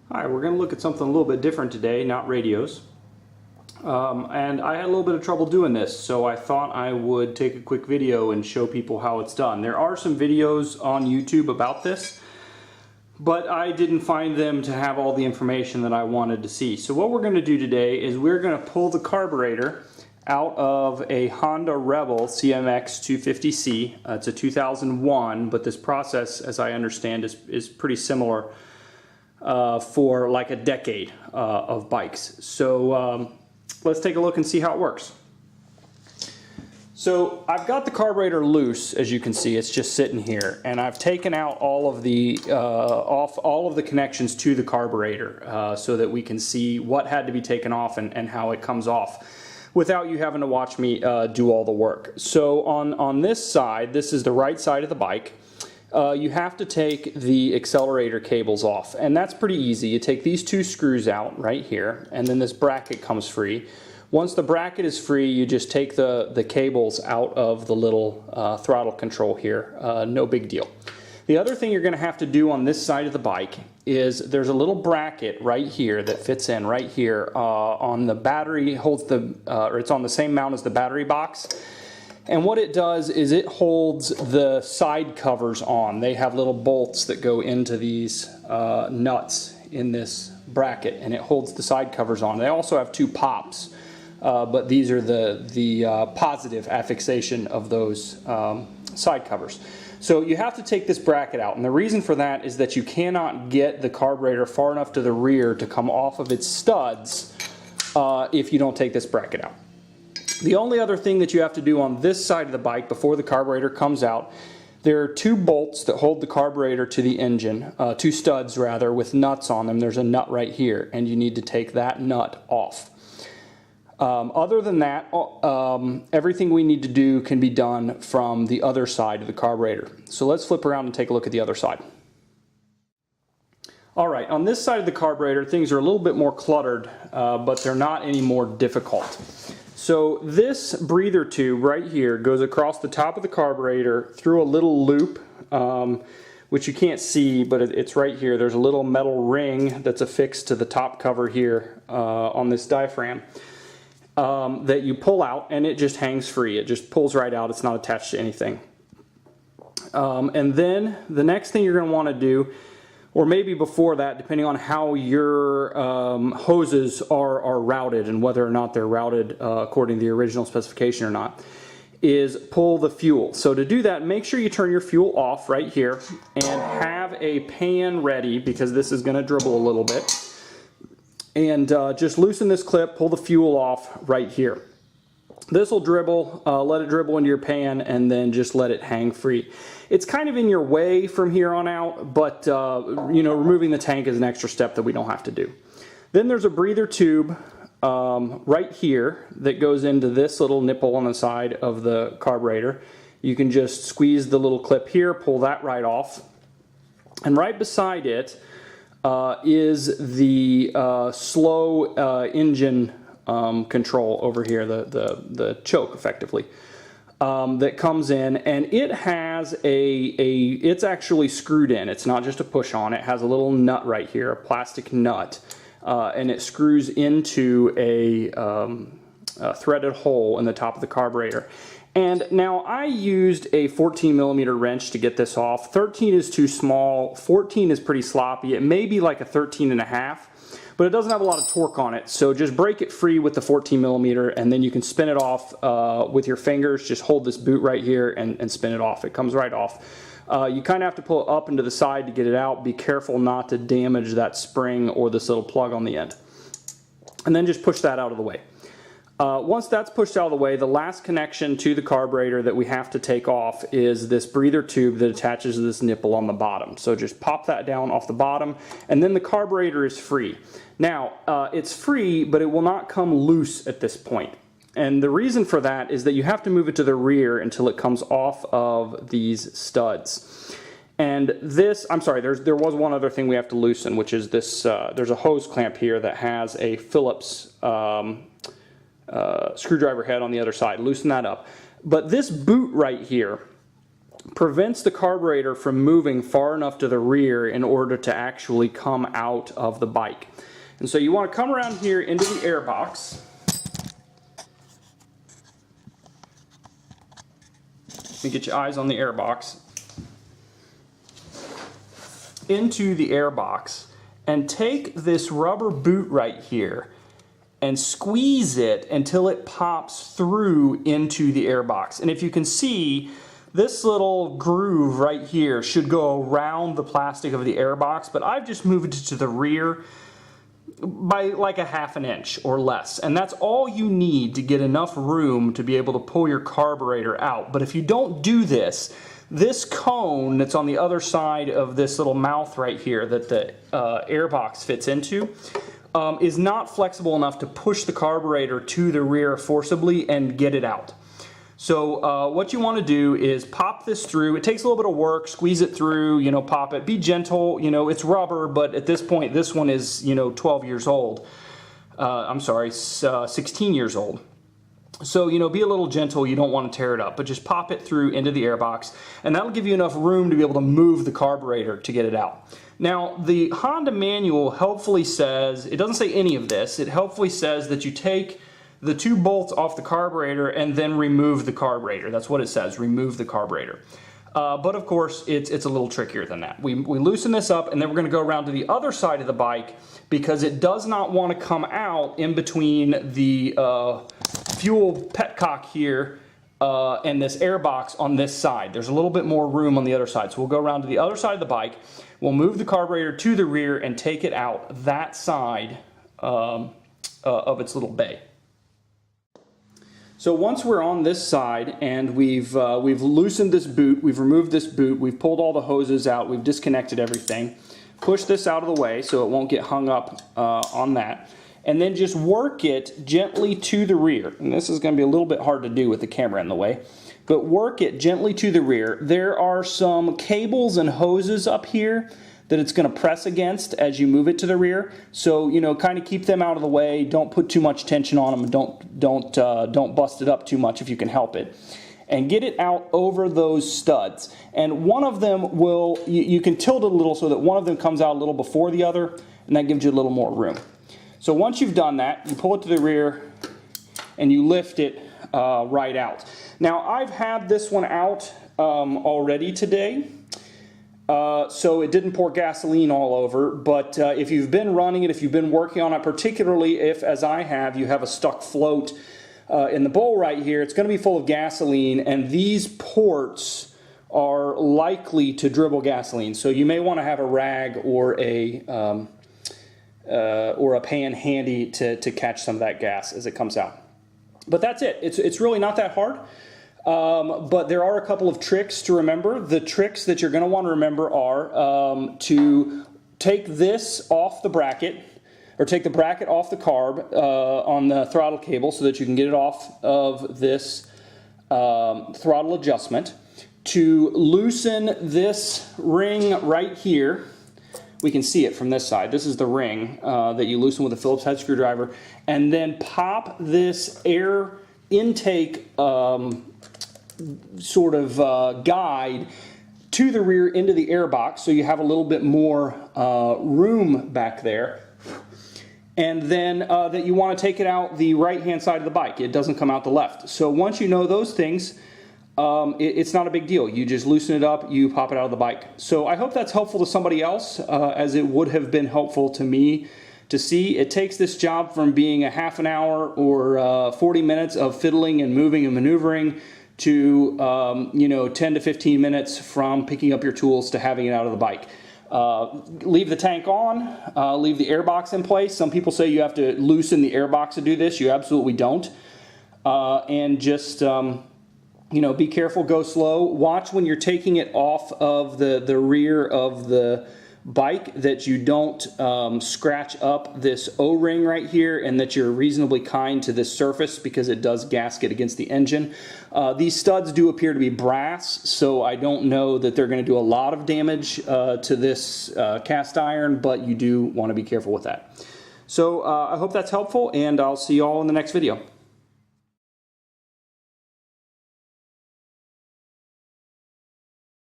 Hi, we're going to look at something a little bit different today, not radios. And I had a little bit of trouble doing this, so I thought I would take a quick video and show people how it's done. There are some videos on YouTube about this, but I didn't find them to have all the information that I wanted to see. So what we're going to do today is we're going to pull the carburetor out of a Honda Rebel CMX 250C. It's a 2001, but this process, as I understand, is pretty similar for like a decade of bikes. So let's take a look and see how it works. So I've got the carburetor loose, as you can see. It's just sitting here, and I've taken out all of the all of the connections to the carburetor so that we can see what had to be taken off and how it comes off without you having to watch me do all the work. So on this side, this is the right side of the bike. You have to take the accelerator cables off, and that's pretty easy. You take these two screws out right here, and then this bracket comes free. Once the bracket is free, you just take the cables out of the little throttle control here. No big deal. The other thing you're going to have to do on this side of the bike is there's a little bracket right here that fits in right here on the battery, holds the or it's on the same mount as the battery box. And what it does is it holds the side covers on. They have little bolts that go into these nuts in this bracket, and it holds the side covers on. They also have two pops, but these are the positive affixation of those side covers. So you have to take this bracket out, and the reason for that is that you cannot get the carburetor far enough to the rear to come off of its studs if you don't take this bracket out. The only other thing that you have to do on this side of the bike before the carburetor comes out, there are two bolts that hold the carburetor to the engine, two studs rather, with nuts on them. There's a nut right here, and you need to take that nut off. Other than that, everything we need to do can be done from the other side of the carburetor. So let's flip around and take a look at the other side. Alright, on this side of the carburetor, things are a little bit more cluttered, but they're not any more difficult. So this breather tube right here goes across the top of the carburetor through a little loop, which you can't see, but it's right here. There's a little metal ring that's affixed to the top cover here on this diaphragm that you pull out, and it just hangs free. It just pulls right out. It's not attached to anything. And then the next thing you're going to want to do, or maybe before that, depending on how your hoses are routed and whether or not they're routed according to the original specification or not, is pull the fuel. So to do that, make sure you turn your fuel off right here and have a pan ready, because this is going to dribble a little bit. And just loosen this clip, pull the fuel off right here. This will dribble, let it dribble into your pan, and then just let it hang free. It's kind of in your way from here on out, but you know, removing the tank is an extra step that we don't have to do. Then there's a breather tube right here that goes into this little nipple on the side of the carburetor. You can just squeeze the little clip here, pull that right off, and right beside it is the slow engine control over here, the choke effectively, that comes in, and it has it's actually screwed in. It's not just a push on. It has a little nut right here, a plastic nut, and it screws into a threaded hole in the top of the carburetor. And now I used a 14mm wrench to get this off. 13 is too small, 14 is pretty sloppy. It may be like a 13.5, but it doesn't have a lot of torque on it. So just break it free with the 14mm, and then you can spin it off with your fingers. Just hold this boot right here and spin it off. It comes right off. You kind of have to pull it up and to the side to get it out. Be careful not to damage that spring or this little plug on the end. And then just push that out of the way. Once that's pushed out of the way, the last connection to the carburetor that we have to take off is this breather tube that attaches to this nipple on the bottom. So just pop that down off the bottom, and then the carburetor is free. Now, it's free, but it will not come loose at this point. And the reason for that is that you have to move it to the rear until it comes off of these studs. And this, I'm sorry, there was one other thing we have to loosen, which is this, there's a hose clamp here that has a Phillips screwdriver head on the other side. Loosen that up. But this boot right here prevents the carburetor from moving far enough to the rear in order to actually come out of the bike. And so you want to come around here into the air box. Let me get your eyes on the air box. Into the air box and take this rubber boot right here and squeeze it until it pops through into the air box. And if you can see, this little groove right here should go around the plastic of the air box, but I've just moved it to the rear by like a ½ inch or less. And that's all you need to get enough room to be able to pull your carburetor out. But if you don't do this, this cone that's on the other side of this little mouth right here that the air box fits into is not flexible enough to push the carburetor to the rear forcibly and get it out. So what you want to do is pop this through. It takes a little bit of work. Squeeze it through, you know, pop it. Be gentle. You know, it's rubber, but at this point, this one is, you know, 12 years old. I'm sorry, 16 years old. So, you know, be a little gentle. You don't want to tear it up, but just pop it through into the air box, and that'll give you enough room to be able to move the carburetor to get it out. Now, the Honda manual helpfully says, it doesn't say any of this, it helpfully says that you take the 2 bolts off the carburetor and then remove the carburetor. That's what it says, remove the carburetor. But of course, it's a little trickier than that. We loosen this up, and then we're going to go around to the other side of the bike because it does not want to come out in between the fuel petcock here and this air box on this side. There's a little bit more room on the other side. So we'll go around to the other side of the bike. We'll move the carburetor to the rear and take it out that side of its little bay. So once we're on this side and we've loosened this boot, we've removed this boot, we've pulled all the hoses out, we've disconnected everything, push this out of the way so it won't get hung up on that, and then just work it gently to the rear. And this is going to be a little bit hard to do with the camera in the way, but work it gently to the rear. There are some cables and hoses up here that it's going to press against as you move it to the rear. So, you know, kind of keep them out of the way. Don't put too much tension on them. Don't bust it up too much if you can help it. And get it out over those studs. And one of them will, you can tilt it a little so that one of them comes out a little before the other, and that gives you a little more room. So once you've done that, you pull it to the rear and you lift it right out. Now, I've had this one out already today. So it didn't pour gasoline all over, but if you've been running it, if you've been working on it, particularly if, as I have, you have a stuck float in the bowl right here, it's going to be full of gasoline, and these ports are likely to dribble gasoline. So you may want to have a rag or a pan handy to catch some of that gas as it comes out. But that's it. It's really not that hard. But there are a couple of tricks to remember. The tricks that you're going to want to remember are to take this off the bracket, or take the bracket off the carb on the throttle cable so that you can get it off of this throttle adjustment. To loosen this ring right here, we can see it from this side. This is the ring that you loosen with a Phillips head screwdriver, and then pop this air intake sort of guide to the rear into the air box so you have a little bit more room back there. And then that you want to take it out the right hand side of the bike. It doesn't come out the left. So once you know those things, it's not a big deal. You just loosen it up, you pop it out of the bike. So I hope that's helpful to somebody else, as it would have been helpful to me to see. It takes this job from being a half an hour or 40 minutes of fiddling and moving and maneuvering to you know, 10 to 15 minutes from picking up your tools to having it out of the bike. Leave the tank on, leave the air box in place. Some people say you have to loosen the air box to do this. You absolutely don't. And just you know, be careful, go slow. Watch when you're taking it off of the rear of the bike that you don't scratch up this O-ring right here, and that you're reasonably kind to this surface because it does gasket against the engine. These studs do appear to be brass, so I don't know that they're going to do a lot of damage to this cast iron, but you do want to be careful with that. So I hope that's helpful, and I'll see you all in the next video.